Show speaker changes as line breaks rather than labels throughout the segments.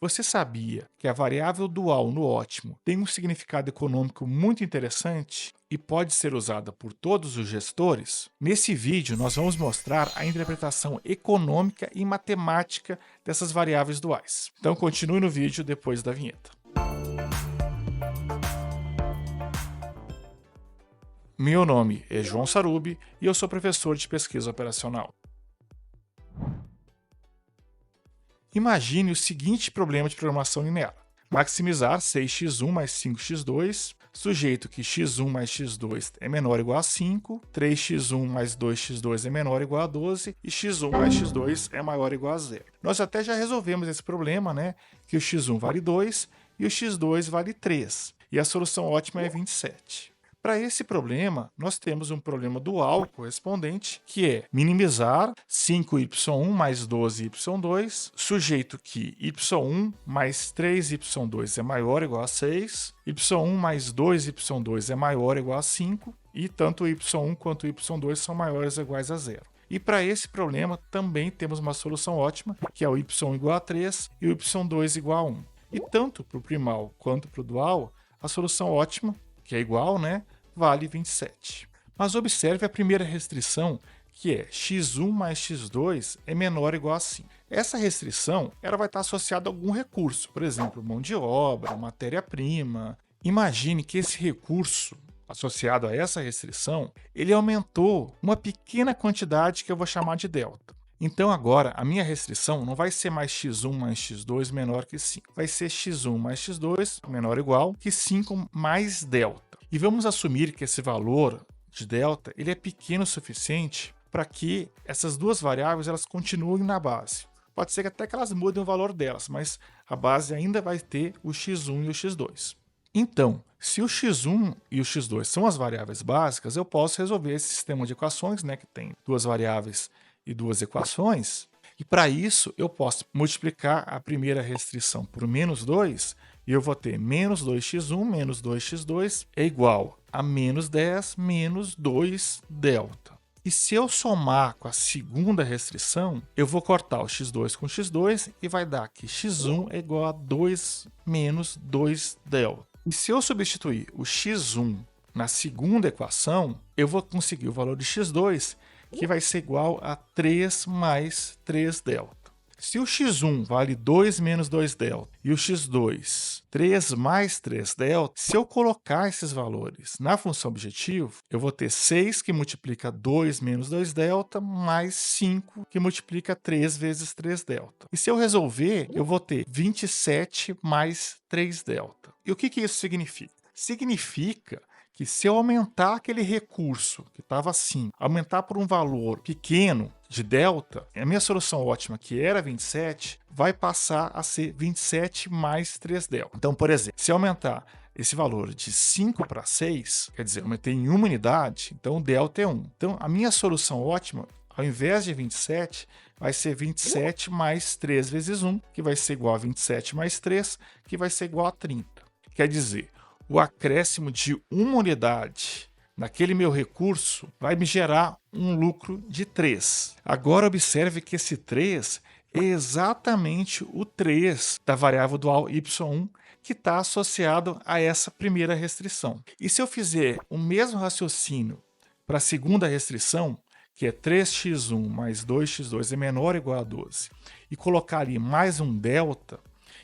Você sabia que a variável dual no ótimo tem um significado econômico muito interessante e pode ser usada por todos os gestores? Nesse vídeo, nós vamos mostrar a interpretação econômica e matemática dessas variáveis duais. Então, continue no vídeo depois da vinheta. Meu nome é João Sarubi e eu sou professor de pesquisa operacional. Imagine o seguinte problema de programação linear. Maximizar 6x1 mais 5x2, sujeito que x1 mais x2 é menor ou igual a 5, 3x1 mais 2x2 é menor ou igual a 12 e x1 mais x2 é maior ou igual a 0. Nós até já resolvemos esse problema, né? Que o x1 vale 2 e o x2 vale 3. E a solução ótima é 27. Para esse problema, nós temos um problema dual correspondente, que é minimizar 5y1 mais 12y2, sujeito que y1 mais 3y2 é maior ou igual a 6, y1 mais 2y2 é maior ou igual a 5, e tanto y1 quanto y2 são maiores ou iguais a 0. E para esse problema, também temos uma solução ótima, que é o y1 igual a 3 e o y2 igual a 1. E tanto para o primal quanto para o dual, a solução ótima, que é igual, né, vale 27. Mas observe a primeira restrição, que é x1 mais x2 é menor ou igual a 5. Essa restrição ela vai estar associada a algum recurso, por exemplo, mão de obra, matéria-prima. Imagine que esse recurso associado a essa restrição, ele aumentou uma pequena quantidade que eu vou chamar de delta. Então agora a minha restrição não vai ser mais x1 mais x2 menor que 5. Vai ser x1 mais x2 menor ou igual que 5 mais delta. E vamos assumir que esse valor de delta ele é pequeno o suficiente para que essas duas variáveis elas continuem na base. Pode ser que até que elas mudem o valor delas, mas a base ainda vai ter o x1 e o x2. Então, se o x1 e o x2 são as variáveis básicas, eu posso resolver esse sistema de equações, né, que tem duas variáveis e duas equações, e para isso eu posso multiplicar a primeira restrição por menos 2, e eu vou ter menos 2x1 menos 2x2 é igual a menos 10 menos 2 delta. E se eu somar com a segunda restrição, eu vou cortar o x2 com x2 e vai dar que x1 é igual a 2 menos 2 delta. E se eu substituir o x1 na segunda equação, eu vou conseguir o valor de x2, que vai ser igual a 3 mais 3 delta. Se o x1 vale 2 menos 2 delta e o x2 3 mais 3 delta, se eu colocar esses valores na função objetivo, eu vou ter 6 que multiplica 2 menos 2 delta mais 5 que multiplica 3 vezes 3 delta. E se eu resolver, eu vou ter 27 mais 3 delta. E o que isso significa? Significa que se eu aumentar aquele recurso que estava assim, aumentar por um valor pequeno de delta, a minha solução ótima, que era 27, vai passar a ser 27 mais 3 delta. Então, por exemplo, se eu aumentar esse valor de 5 para 6, quer dizer, eu aumentei em uma unidade, então o delta é 1. Então, a minha solução ótima, ao invés de 27, vai ser 27 mais 3 vezes 1, que vai ser igual a 27 mais 3, que vai ser igual a 30. Quer dizer, o acréscimo de uma unidade naquele meu recurso vai me gerar um lucro de 3. Agora observe que esse 3 é exatamente o 3 da variável dual y1 que está associado a essa primeira restrição. E se eu fizer o mesmo raciocínio para a segunda restrição, que é 3x1 mais 2x2 é menor ou igual a 12, e colocar ali mais um delta,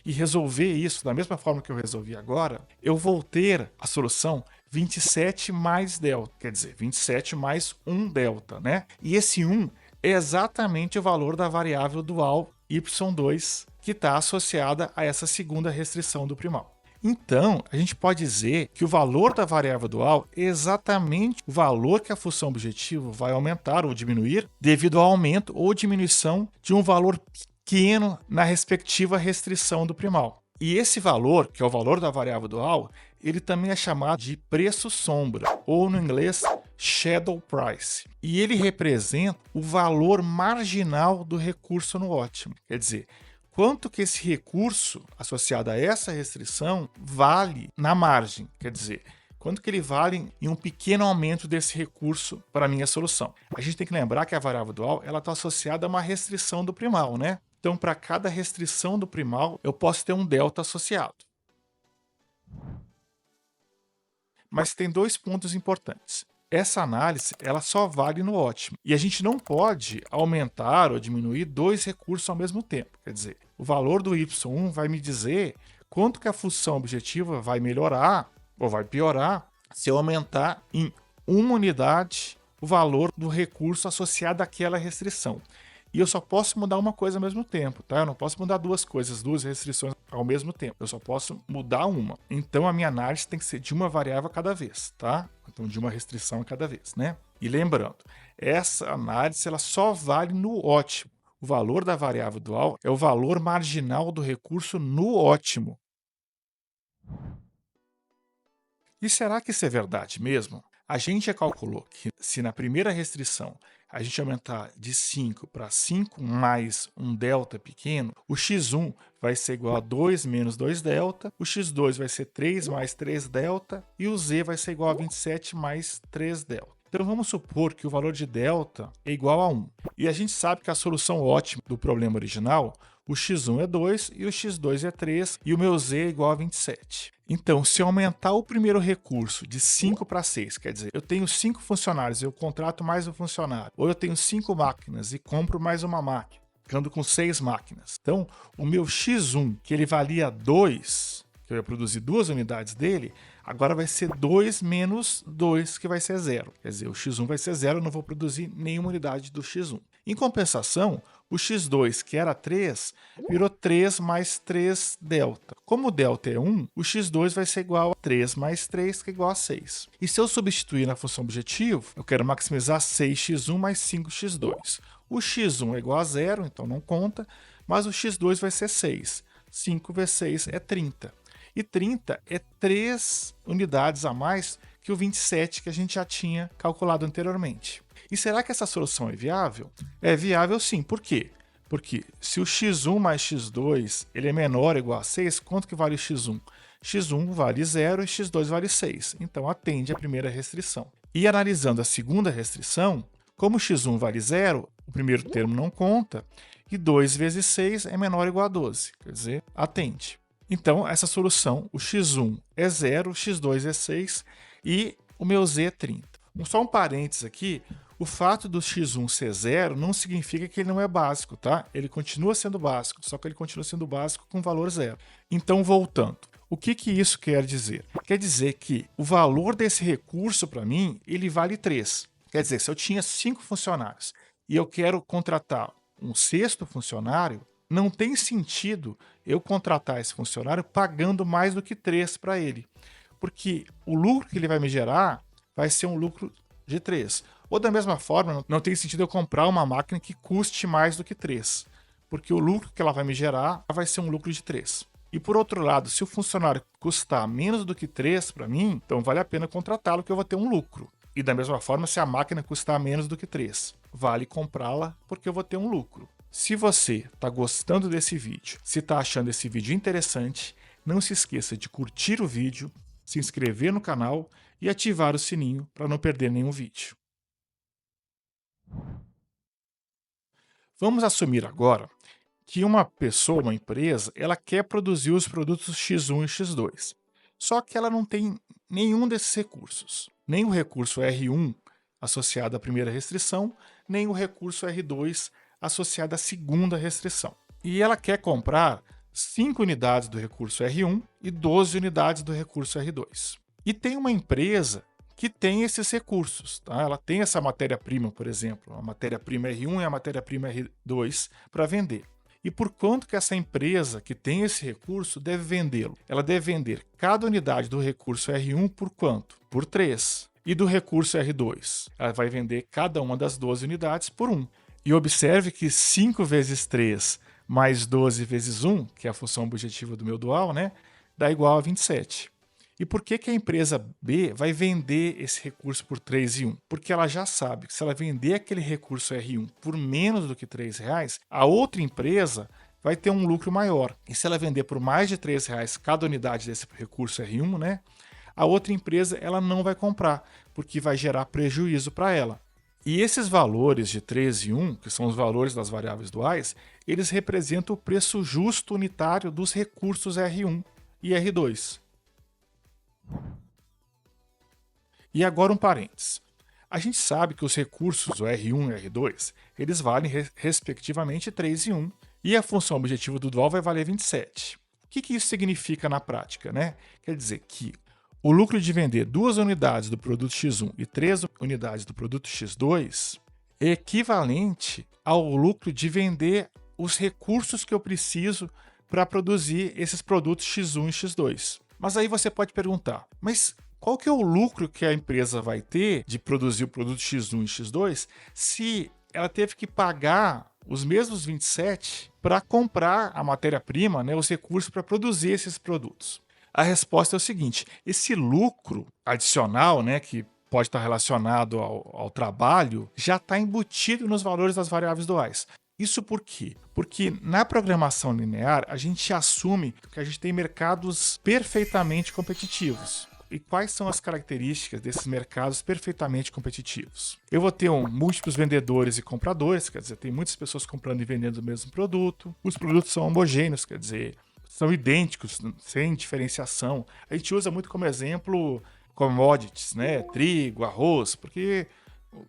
e resolver isso da mesma forma que eu resolvi agora, eu vou ter a solução 27 mais delta, quer dizer, 27 mais 1 delta, né? E esse 1 é exatamente o valor da variável dual y2 que está associada a essa segunda restrição do primal. Então, a gente pode dizer que o valor da variável dual é exatamente o valor que a função objetivo vai aumentar ou diminuir devido ao aumento ou diminuição de um valor pequeno na respectiva restrição do primal. E esse valor, que é o valor da variável dual, ele também é chamado de preço sombra, ou no inglês, shadow price. E ele representa o valor marginal do recurso no ótimo. Quer dizer, quanto que esse recurso associado a essa restrição vale na margem. Quer dizer, quanto que ele vale em um pequeno aumento desse recurso para a minha solução. A gente tem que lembrar que a variável dual está associada a uma restrição do primal, né? Então, para cada restrição do primal, eu posso ter um delta associado. Mas tem dois pontos importantes. Essa análise ela só vale no ótimo. E a gente não pode aumentar ou diminuir dois recursos ao mesmo tempo. Quer dizer, o valor do y1 vai me dizer quanto que a função objetiva vai melhorar ou vai piorar se eu aumentar em uma unidade o valor do recurso associado àquela restrição. E eu só posso mudar uma coisa ao mesmo tempo, tá? Eu não posso mudar duas coisas, duas restrições ao mesmo tempo. Eu só posso mudar uma. Então a minha análise tem que ser de uma variável a cada vez, tá? Então de uma restrição a cada vez, né? E lembrando, essa análise ela só vale no ótimo. O valor da variável dual é o valor marginal do recurso no ótimo. E será que isso é verdade mesmo? A gente já calculou que se na primeira restrição a gente aumentar de 5 para 5 mais um delta pequeno, o x1 vai ser igual a 2 menos 2 delta, o x2 vai ser 3 mais 3 delta e o z vai ser igual a 27 mais 3 delta. Então vamos supor que o valor de delta é igual a 1. E a gente sabe que a solução ótima do problema original, o x1 é 2 e o x2 é 3 e o meu z é igual a 27. Então, se eu aumentar o primeiro recurso de 5 para 6, quer dizer, eu tenho 5 funcionários, eu contrato mais um funcionário, ou eu tenho 5 máquinas e compro mais uma máquina, ficando com 6 máquinas. Então, o meu x1, que ele valia 2, que eu ia produzir 2 unidades dele, agora vai ser 2 menos 2, que vai ser 0. Quer dizer, o x1 vai ser 0, eu não vou produzir nenhuma unidade do x1. Em compensação, o x2, que era 3, virou 3 mais 3 delta. Como o delta é 1, o x2 vai ser igual a 3 mais 3, que é igual a 6. E se eu substituir na função objetivo, eu quero maximizar 6x1 mais 5x2. O x1 é igual a 0, então não conta, mas o x2 vai ser 6. 5 vezes 6 é 30. E 30 é 3 unidades a mais que o 27 que a gente já tinha calculado anteriormente. E será que essa solução é viável? É viável sim. Por quê? Porque se o x1 mais x2 ele é menor ou igual a 6, quanto que vale o x1? x1 vale 0 e x2 vale 6. Então atende a primeira restrição. E analisando a segunda restrição, como o x1 vale 0, o primeiro termo não conta, e 2 vezes 6 é menor ou igual a 12. Quer dizer, atende. Então, essa solução, o x1 é 0, o x2 é 6 e o meu z é 30. Só um parênteses aqui, o fato do x1 ser 0 não significa que ele não é básico, tá? Ele continua sendo básico, só que ele continua sendo básico com valor 0. Então, voltando, o que isso quer dizer? Quer dizer que o valor desse recurso, para mim, ele vale 3. Quer dizer, se eu tinha 5 funcionários e eu quero contratar um sexto funcionário, não tem sentido eu contratar esse funcionário pagando mais do que 3 para ele. Porque o lucro que ele vai me gerar vai ser um lucro de 3. Ou da mesma forma, não tem sentido eu comprar uma máquina que custe mais do que 3. Porque o lucro que ela vai me gerar vai ser um lucro de 3. E por outro lado, se o funcionário custar menos do que 3 para mim, então vale a pena contratá-lo que eu vou ter um lucro. E da mesma forma, se a máquina custar menos do que 3, vale comprá-la porque eu vou ter um lucro. Se você está gostando desse vídeo, se está achando esse vídeo interessante, não se esqueça de curtir o vídeo, se inscrever no canal e ativar o sininho para não perder nenhum vídeo. Vamos assumir agora que uma pessoa, uma empresa, ela quer produzir os produtos X1 e X2. Só que ela não tem nenhum desses recursos. Nem o recurso R1 associado à primeira restrição, nem o recurso R2 associado à segunda restrição. E ela quer comprar 5 unidades do recurso R1 e 12 unidades do recurso R2. E tem uma empresa que tem esses recursos, tá? Ela tem essa matéria-prima, por exemplo, a matéria-prima R1 e a matéria-prima R2 para vender. E por quanto que essa empresa que tem esse recurso deve vendê-lo? Ela deve vender cada unidade do recurso R1 por quanto? Por 3. E do recurso R2? Ela vai vender cada uma das 12 unidades por 1. E observe que 5 vezes 3 mais 12 vezes 1, que é a função objetiva do meu dual, né, dá igual a 27. E por que a empresa B vai vender esse recurso por 3 e 1? Porque ela já sabe que se ela vender aquele recurso R1 por menos do que R$3, a outra empresa vai ter um lucro maior. E se ela vender por mais de R$3 cada unidade desse recurso R1, né, a outra empresa ela não vai comprar, porque vai gerar prejuízo para ela. E esses valores de 3 e 1, que são os valores das variáveis duais, eles representam o preço justo unitário dos recursos R1 e R2. E agora um parênteses. A gente sabe que os recursos, o R1 e R2, eles valem respectivamente 3 e 1, e a função objetiva do dual vai valer 27. O que isso significa na prática, né? Quer dizer que o lucro de vender 2 unidades do produto X1 e 3 unidades do produto X2 é equivalente ao lucro de vender os recursos que eu preciso para produzir esses produtos X1 e X2. Mas aí você pode perguntar, mas qual que é o lucro que a empresa vai ter de produzir o produto X1 e X2 se ela teve que pagar os mesmos 27 para comprar a matéria-prima, né, os recursos para produzir esses produtos? A resposta é o seguinte: esse lucro adicional, né, que pode estar relacionado ao trabalho, já está embutido nos valores das variáveis duais. Isso por quê? Porque na programação linear, a gente assume que a gente tem mercados perfeitamente competitivos. E quais são as características desses mercados perfeitamente competitivos? Eu vou ter múltiplos vendedores e compradores, quer dizer, tem muitas pessoas comprando e vendendo o mesmo produto. Os produtos são homogêneos, quer dizer, são idênticos, sem diferenciação. A gente usa muito como exemplo commodities, né? Trigo, arroz, porque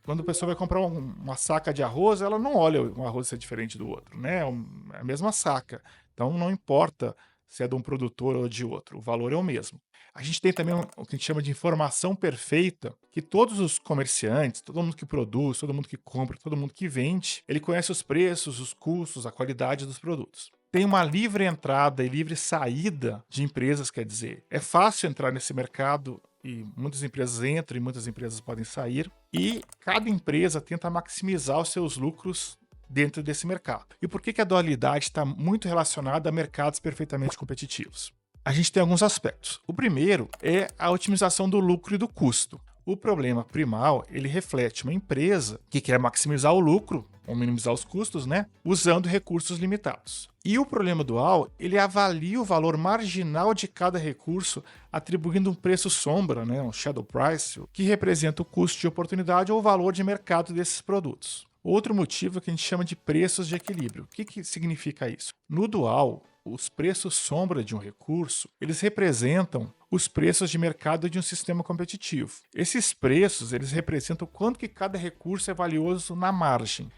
quando a pessoa vai comprar uma saca de arroz, ela não olha um arroz ser diferente do outro, né? É a mesma saca. Então não importa se é de um produtor ou de outro, o valor é o mesmo. A gente tem também o que a gente chama de informação perfeita, que todos os comerciantes, todo mundo que produz, todo mundo que compra, todo mundo que vende, ele conhece os preços, os custos, a qualidade dos produtos. Tem uma livre entrada e livre saída de empresas, quer dizer, é fácil entrar nesse mercado e muitas empresas entram e muitas empresas podem sair, e cada empresa tenta maximizar os seus lucros dentro desse mercado. E por que a dualidade está muito relacionada a mercados perfeitamente competitivos? A gente tem alguns aspectos. O primeiro é a otimização do lucro e do custo. O problema primal, ele reflete uma empresa que quer maximizar o lucro, ou minimizar os custos, né, usando recursos limitados. E o problema dual, ele avalia o valor marginal de cada recurso, atribuindo um preço sombra, né, um shadow price, que representa o custo de oportunidade ou o valor de mercado desses produtos. Outro motivo é que a gente chama de preços de equilíbrio. O que significa isso? No dual, os preços sombra de um recurso, eles representam os preços de mercado de um sistema competitivo. Esses preços, eles representam quanto que cada recurso é valioso na margem.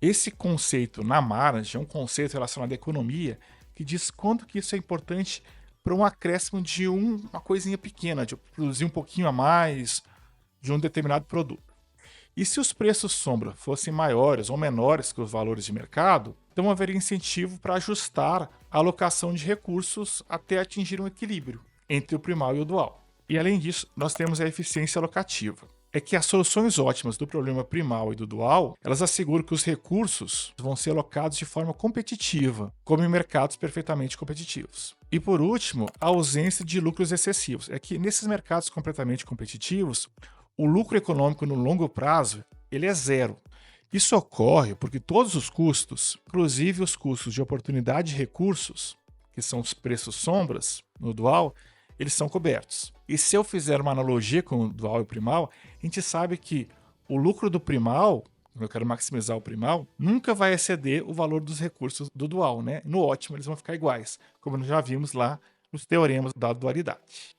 Esse conceito na margem é um conceito relacionado à economia que diz quanto que isso é importante para um acréscimo de uma coisinha pequena, de produzir um pouquinho a mais de um determinado produto. E se os preços sombra fossem maiores ou menores que os valores de mercado, então haveria incentivo para ajustar a alocação de recursos até atingir um equilíbrio entre o primal e o dual. E além disso, nós temos a eficiência alocativa. É que as soluções ótimas do problema primal e do dual, elas asseguram que os recursos vão ser alocados de forma competitiva, como em mercados perfeitamente competitivos. E por último, a ausência de lucros excessivos. É que nesses mercados completamente competitivos, o lucro econômico no longo prazo, ele é zero. Isso ocorre porque todos os custos, inclusive os custos de oportunidade de recursos, que são os preços sombras no dual, eles são cobertos. E se eu fizer uma analogia com o dual e o primal, a gente sabe que o lucro do primal, quando eu quero maximizar o primal, nunca vai exceder o valor dos recursos do dual, né? No ótimo, eles vão ficar iguais, como nós já vimos lá nos teoremas da dualidade.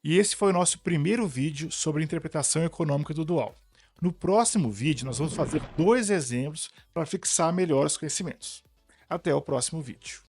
E esse foi o nosso primeiro vídeo sobre a interpretação econômica do dual. No próximo vídeo, nós vamos fazer 2 exemplos para fixar melhor os conhecimentos. Até o próximo vídeo.